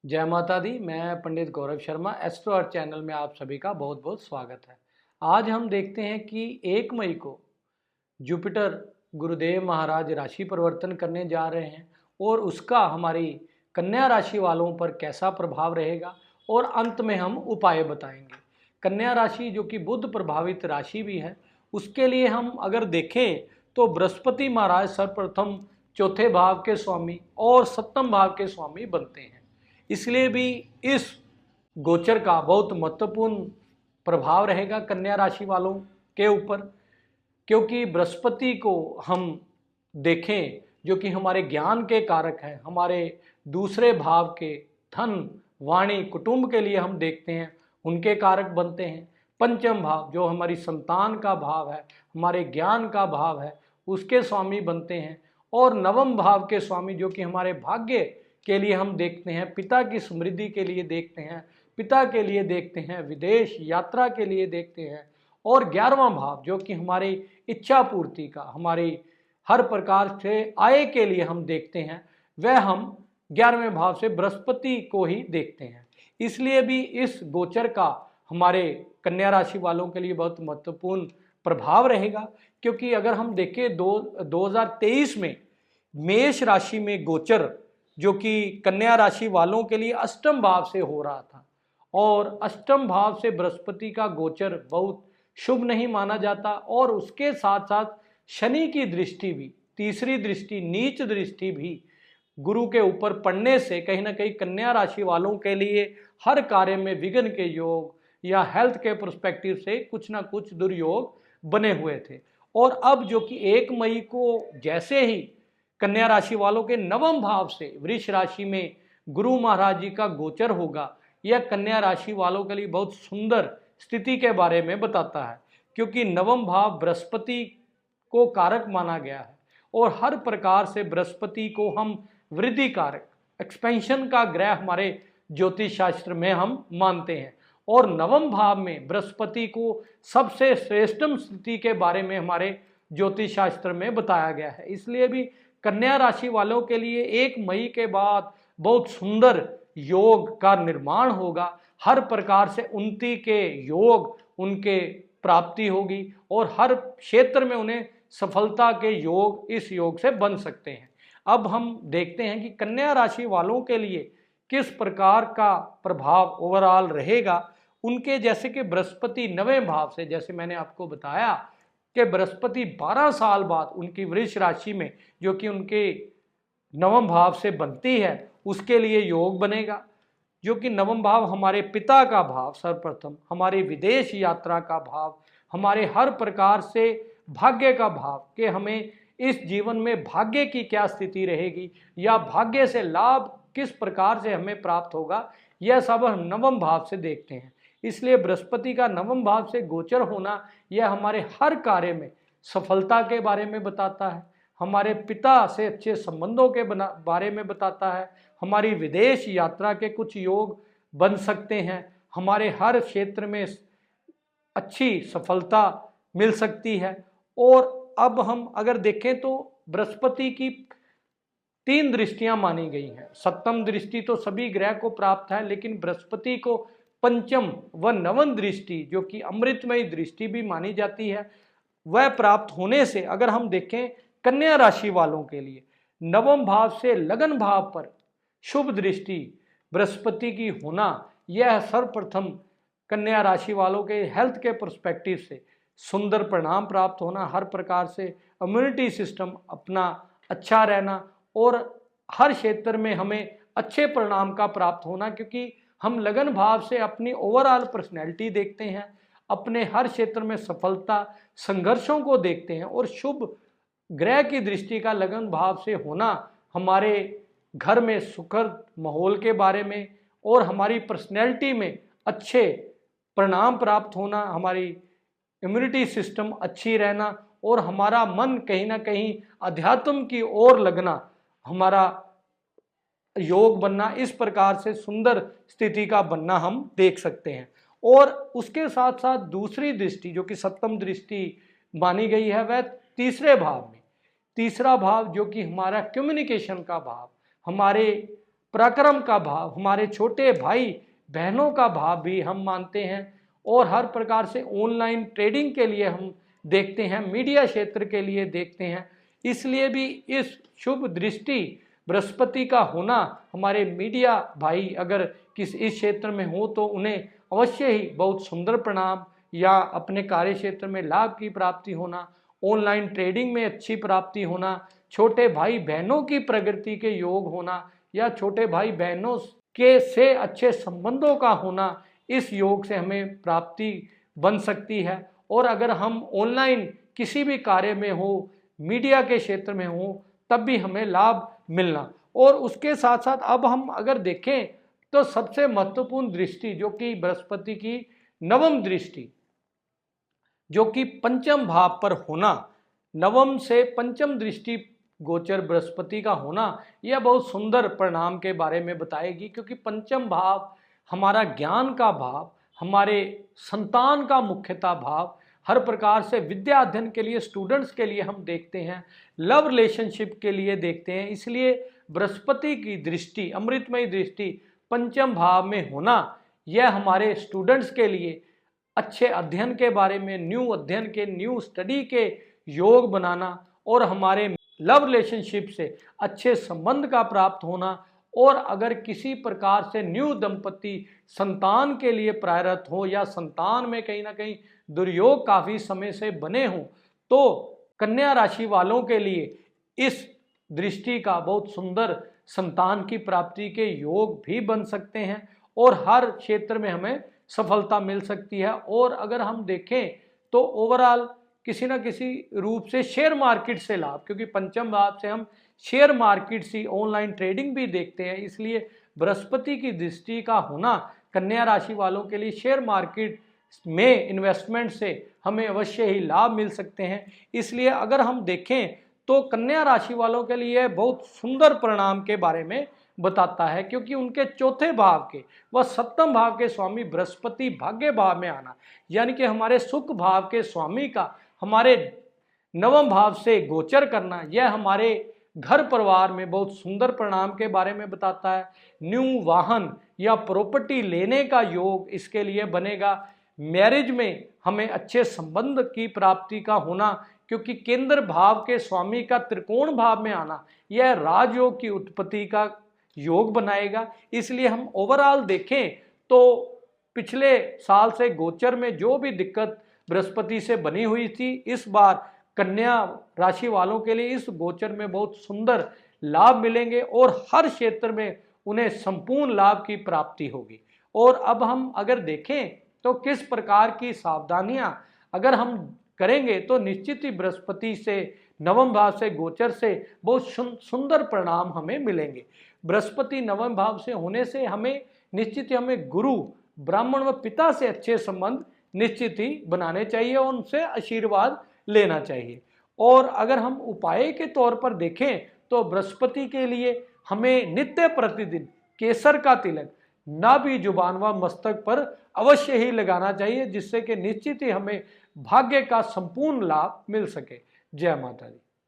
जय माता दी। मैं पंडित गौरव शर्मा, एस्ट्रो अर्थ चैनल में आप सभी का बहुत बहुत स्वागत है। आज हम देखते हैं कि 1 मई को जुपिटर गुरुदेव महाराज राशि परिवर्तन करने जा रहे हैं और उसका हमारी कन्या राशि वालों पर कैसा प्रभाव रहेगा और अंत में हम उपाय बताएंगे। कन्या राशि जो कि बुध प्रभावित राशि भी है, उसके लिए हम अगर देखें तो बृहस्पति महाराज सर्वप्रथम चौथे भाव के स्वामी और सप्तम भाव के स्वामी बनते हैं। इसलिए भी इस गोचर का बहुत महत्वपूर्ण प्रभाव रहेगा कन्या राशि वालों के ऊपर, क्योंकि बृहस्पति को हम देखें जो कि हमारे ज्ञान के कारक हैं, हमारे दूसरे भाव के धन वाणी कुटुंब के लिए हम देखते हैं उनके कारक बनते हैं। पंचम भाव जो हमारी संतान का भाव है, हमारे ज्ञान का भाव है, उसके स्वामी बनते हैं। और नवम भाव के स्वामी जो कि हमारे भाग्य के लिए हम देखते हैं, पिता की समृद्धि के लिए देखते हैं, पिता के लिए देखते हैं, विदेश यात्रा के लिए देखते हैं। और 11वां भाव जो कि हमारी इच्छा पूर्ति का, हमारी हर प्रकार से आय के लिए हम देखते हैं, वह हम 11वें भाव से बृहस्पति को ही देखते हैं। इसलिए भी इस गोचर का हमारे कन्या राशि वालों के लिए बहुत महत्वपूर्ण प्रभाव रहेगा, क्योंकि अगर हम देखें 2023 में मेष राशि में गोचर जो कि कन्या राशि वालों के लिए अष्टम भाव से हो रहा था, और अष्टम भाव से बृहस्पति का गोचर बहुत शुभ नहीं माना जाता। और उसके साथ साथ शनि की दृष्टि भी, तीसरी दृष्टि, नीच दृष्टि भी गुरु के ऊपर पड़ने से कहीं ना कहीं कन्या राशि वालों के लिए हर कार्य में विघ्न के योग या हेल्थ के पर्सपेक्टिव से कुछ ना कुछ दुर्योग बने हुए थे। और अब जो कि 1 मई को जैसे ही कन्या राशि वालों के नवम भाव से वृष राशि में गुरु महाराज जी का गोचर होगा, यह कन्या राशि वालों के लिए बहुत सुंदर स्थिति के बारे में बताता है, क्योंकि नवम भाव बृहस्पति को कारक माना गया है और हर प्रकार से बृहस्पति को हम वृद्धि कारक, एक्सपेंशन का ग्रह हमारे ज्योतिष शास्त्र में हम मानते हैं। और नवम भाव में बृहस्पति को सबसे श्रेष्ठतम स्थिति के बारे में हमारे ज्योतिष शास्त्र में बताया गया है। इसलिए भी कन्या राशि वालों के लिए 1 मई के बाद बहुत सुंदर योग का निर्माण होगा। हर प्रकार से उन्नति के योग उनके प्राप्ति होगी और हर क्षेत्र में उन्हें सफलता के योग इस योग से बन सकते हैं। अब हम देखते हैं कि कन्या राशि वालों के लिए किस प्रकार का प्रभाव ओवरऑल रहेगा उनके। जैसे कि बृहस्पति 9वें भाव से, जैसे मैंने आपको बताया कि बृहस्पति 12 साल बाद उनकी वृष राशि में जो कि उनके नवम भाव से बनती है, उसके लिए योग बनेगा। जो कि नवम भाव हमारे पिता का भाव, सर्वप्रथम हमारे विदेश यात्रा का भाव, हमारे हर प्रकार से भाग्य का भाव कि हमें इस जीवन में भाग्य की क्या स्थिति रहेगी या भाग्य से लाभ किस प्रकार से हमें प्राप्त होगा, यह सब हम नवम भाव से देखते हैं। इसलिए बृहस्पति का नवम भाव से गोचर होना यह हमारे हर कार्य में सफलता के बारे में बताता है, हमारे पिता से अच्छे संबंधों के बारे में बताता है, हमारी विदेश यात्रा के कुछ योग बन सकते हैं, हमारे हर क्षेत्र में अच्छी सफलता मिल सकती है। और अब हम अगर देखें तो बृहस्पति की 3 दृष्टियां मानी गई हैं। सप्तम दृष्टि तो सभी ग्रह को प्राप्त है, लेकिन बृहस्पति को पंचम व नवम दृष्टि जो कि अमृतमयी दृष्टि भी मानी जाती है, वह प्राप्त होने से अगर हम देखें कन्या राशि वालों के लिए नवम भाव से लगन भाव पर शुभ दृष्टि बृहस्पति की होना, यह सर्वप्रथम कन्या राशि वालों के हेल्थ के पर्सपेक्टिव से सुंदर परिणाम प्राप्त होना, हर प्रकार से इम्यूनिटी सिस्टम अपना अच्छा रहना और हर क्षेत्र में हमें अच्छे परिणाम का प्राप्त होना, क्योंकि हम लगन भाव से अपनी ओवरऑल पर्सनैलिटी देखते हैं, अपने हर क्षेत्र में सफलता संघर्षों को देखते हैं। और शुभ ग्रह की दृष्टि का लगन भाव से होना हमारे घर में सुखद माहौल के बारे में और हमारी पर्सनैलिटी में अच्छे परिणाम प्राप्त होना, हमारी इम्यूनिटी सिस्टम अच्छी रहना और हमारा मन कहीं ना कहीं अध्यात्म की ओर लगना, हमारा योग बनना, इस प्रकार से सुंदर स्थिति का बनना हम देख सकते हैं। और उसके साथ साथ दूसरी दृष्टि जो कि सप्तम दृष्टि मानी गई है, वह तीसरे भाव में, तीसरा भाव जो कि हमारा कम्युनिकेशन का भाव, हमारे पराक्रम का भाव, हमारे छोटे भाई बहनों का भाव भी हम मानते हैं। और हर प्रकार से ऑनलाइन ट्रेडिंग के लिए हम देखते हैं, मीडिया क्षेत्र के लिए देखते हैं। इसलिए भी इस शुभ दृष्टि बृहस्पति का होना, हमारे मीडिया भाई अगर इस क्षेत्र में हो तो उन्हें अवश्य ही बहुत सुंदर परिणाम या अपने कार्य क्षेत्र में लाभ की प्राप्ति होना, ऑनलाइन ट्रेडिंग में अच्छी प्राप्ति होना, छोटे भाई बहनों की प्रगति के योग होना या छोटे भाई बहनों के से अच्छे संबंधों का होना, इस योग से हमें प्राप्ति बन सकती है। और अगर हम ऑनलाइन किसी भी कार्य में हो, मीडिया के क्षेत्र में हो, तब भी हमें लाभ मिलना। और उसके साथ साथ अब हम अगर देखें तो सबसे महत्वपूर्ण दृष्टि जो कि बृहस्पति की नवम दृष्टि, जो कि पंचम भाव पर होना, नवम से पंचम दृष्टि गोचर बृहस्पति का होना, यह बहुत सुंदर परिणाम के बारे में बताएगी। क्योंकि पंचम भाव हमारा ज्ञान का भाव, हमारे संतान का मुख्यता भाव, हर प्रकार से विद्या अध्ययन के लिए, स्टूडेंट्स के लिए हम देखते हैं, लव रिलेशनशिप के लिए देखते हैं। इसलिए बृहस्पति की दृष्टि, अमृतमयी दृष्टि पंचम भाव में होना, यह हमारे स्टूडेंट्स के लिए अच्छे अध्ययन के बारे में, न्यू अध्ययन के, न्यू स्टडी के योग बनाना और हमारे लव रिलेशनशिप से अच्छे संबंध का प्राप्त होना। और अगर किसी प्रकार से न्यू दंपति संतान के लिए प्रायरत हो या संतान में कहीं ना कहीं दुर्योग काफी समय से बने हों, तो कन्या राशि वालों के लिए इस दृष्टि का बहुत सुंदर संतान की प्राप्ति के योग भी बन सकते हैं और हर क्षेत्र में हमें सफलता मिल सकती है। और अगर हम देखें तो ओवरऑल किसी न किसी रूप से शेयर मार्केट से लाभ, क्योंकि पंचम भाव से हम शेयर मार्केट से ऑनलाइन ट्रेडिंग भी देखते हैं। इसलिए बृहस्पति की दृष्टि का होना कन्या राशि वालों के लिए शेयर मार्केट में इन्वेस्टमेंट से हमें अवश्य ही लाभ मिल सकते हैं। इसलिए अगर हम देखें तो कन्या राशि वालों के लिए बहुत सुंदर परिणाम के बारे में बताता है, क्योंकि उनके चौथे भाव के व सप्तम भाव के स्वामी बृहस्पति भाग्य भाव में आना, यानी कि हमारे सुख भाव के स्वामी का हमारे नवम भाव से गोचर करना, यह हमारे घर परिवार में बहुत सुंदर परिणाम के बारे में बताता है। न्यू वाहन या प्रॉपर्टी लेने का योग इसके लिए बनेगा। मैरिज में हमें अच्छे संबंध की प्राप्ति का होना, क्योंकि केंद्र भाव के स्वामी का त्रिकोण भाव में आना, यह राजयोग की उत्पत्ति का योग बनाएगा। इसलिए हम ओवरऑल देखें तो पिछले साल से गोचर में जो भी दिक्कत बृहस्पति से बनी हुई थी, इस बार कन्या राशि वालों के लिए इस गोचर में बहुत सुंदर लाभ मिलेंगे और हर क्षेत्र में उन्हें संपूर्ण लाभ की प्राप्ति होगी। और अब हम अगर देखें तो किस प्रकार की सावधानियां अगर हम करेंगे तो निश्चित ही बृहस्पति से नवम भाव से गोचर से बहुत सुंदर परिणाम हमें मिलेंगे। बृहस्पति नवम भाव से होने से हमें निश्चित ही हमें गुरु, ब्राह्मण व पिता से अच्छे संबंध निश्चित ही बनाने चाहिए और उनसे आशीर्वाद लेना चाहिए। और अगर हम उपाय के तौर पर देखें तो बृहस्पति के लिए हमें नित्य प्रतिदिन केसर का तिलक नाभि, जुबान व मस्तक पर अवश्य ही लगाना चाहिए, जिससे कि निश्चित ही हमें भाग्य का संपूर्ण लाभ मिल सके। जय माता दी।